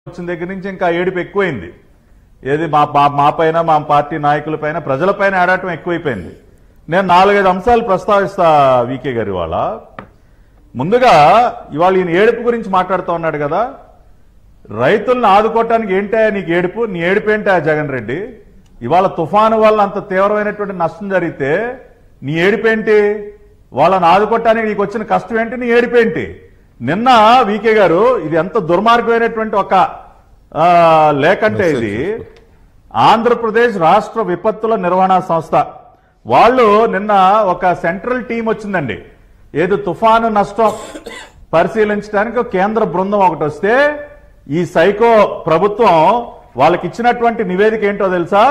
వచ్చిన దగ్గర నుంచి ఇంకా ఏడుపు ఎక్కువైంది. ఏది మా పైన మా పార్టీ నాయకులపైన ప్రజలపైన ఆడటం ఎక్కువైపోయింది. నేను 4-5 అంశాలు ప్రస్తావిస్తా వీకే గారు. ఇవాళ ముందుగా ఇవాళ ఈయన ఏడుపు గురించి మాట్లాడుతూ ఉన్నాడు కదా. రైతులను ఆదుకోవటానికి ఏంటా నీకు ఏడుపు? నీ ఏడుపు ఏంటా జగన్ రెడ్డి? ఇవాళ తుఫాను వల్ల అంత తీవ్రమైనటువంటి నష్టం జరిగితే నీ ఏడుపేంటి? వాళ్ళని ఆదుకోవటానికి నీకు వచ్చిన కష్టం ఏంటి? నీ ఏడుపేంటి? నిన్న వీకే గారు ఇది ఎంత దుర్మార్గమైనటువంటి ఒక లేకంటే ఇది ఆంధ్రప్రదేశ్ రాష్ట్ర విపత్తుల నిర్వహణ సంస్థ వాళ్ళు నిన్న ఒక సెంట్రల్ టీం వచ్చిందండి. ఏదో తుఫాను నష్టం పరిశీలించడానికి కేంద్ర బృందం ఒకటి వస్తే ఈ సైకో ప్రభుత్వం వాళ్ళకి ఇచ్చినటువంటి నివేదిక ఏంటో తెలుసా?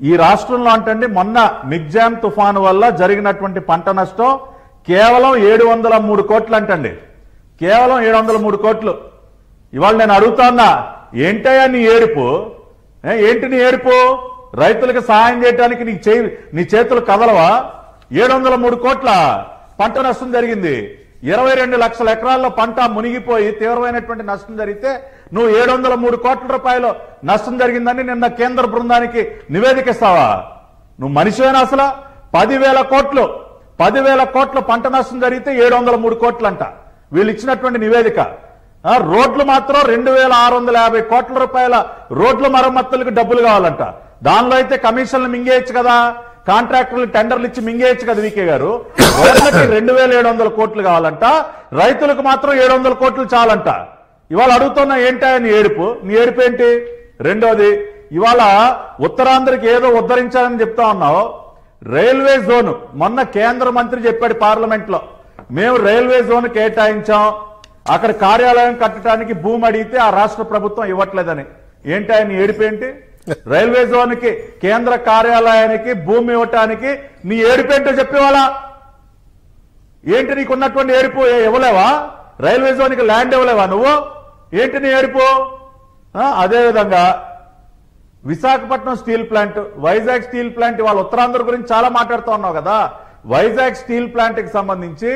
ఈ రాష్ట్రంలో అంటే మొన్న మిగ్జామ్ తుఫాను వల్ల జరిగినటువంటి పంట నష్టం కేవలం 703 కోట్లు అంటండి. కేవలం 703 కోట్లు. ఇవాళ నేను అడుగుతున్నా, ఏంటయ్యా నీ ఏడుపు? ఏంటి నీ ఏడుపు? రైతులకు సహాయం చేయడానికి నీ చేతులు కదలవా? 703 కోట్ల పంట నష్టం జరిగింది. 22 లక్షల ఎకరాల్లో పంట మునిగిపోయి తీవ్రమైనటువంటి నష్టం జరిగితే నువ్వు 703 కోట్ల రూపాయలు నష్టం జరిగిందని నిన్న కేంద్ర బృందానికి నివేదిక ఇస్తావా? నువ్వు మనిషివేనా అసలు? 10,000 కోట్ల పంట నష్టం జరిగితే 703 కోట్లు అంట వీళ్ళు ఇచ్చినటువంటి నివేదిక. రోడ్లు మాత్రం 2,650 కోట్ల రూపాయల రోడ్ల మరమ్మతులకు డబ్బులు కావాలంట. దానిలో అయితే కమిషన్లు మింగేయచ్చు కదా, కాంట్రాక్టర్లు టెండర్లు ఇచ్చి మింగేయచ్చు కదా వీకే గారు. రోడ్లకి 2,700 కోట్లు కావాలంట, రైతులకు మాత్రం 700 కోట్లు చాలంట. ఇవాళ అడుగుతున్నా ఏంటా నీ ఏడుపు? నీ ఏడుపు ఏంటి? రెండోది, ఇవాళ ఉత్తరాంధ్రకి ఏదో ఉద్ధరించాలని చెప్తా ఉన్నావు. రైల్వే జోన్ మొన్న కేంద్ర మంత్రి చెప్పాడు పార్లమెంట్ లో, మేము రైల్వే జోన్ కేటాయించాం, అక్కడ కార్యాలయం కట్టడానికి భూమి అడిగితే ఆ రాష్ట్ర ప్రభుత్వం ఇవ్వట్లేదని. ఏంటి ఆయన ఏడిపేంటి? రైల్వే జోన్ కి కేంద్ర కార్యాలయానికి భూమి ఇవ్వటానికి నీ ఏడిపేంటో చెప్పేవాళ్ళ ఏంటి? నీకున్నటువంటి ఏడుపు ఇవ్వలేవా? రైల్వే జోన్ కి ల్యాండ్ ఇవ్వలేవా నువ్వు? ఏంటి నీ ఏడుపు? అదేవిధంగా Visakhapatnam steel plant, Vizag steel plant, వాళ్ళ ఉత్తరాంధ్ర గురించి చాలా మాట్లాడుతూ ఉన్నావు కదా. వైజాగ్ స్టీల్ ప్లాంట్ కి సంబంధించి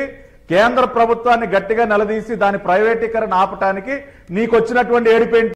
కేంద్ర ప్రభుత్వాన్ని గట్టిగా నిలదీసి దాని ప్రైవేటీకరణ ఆపటానికి నీకు వచ్చినటువంటి ఏడుపేంటి?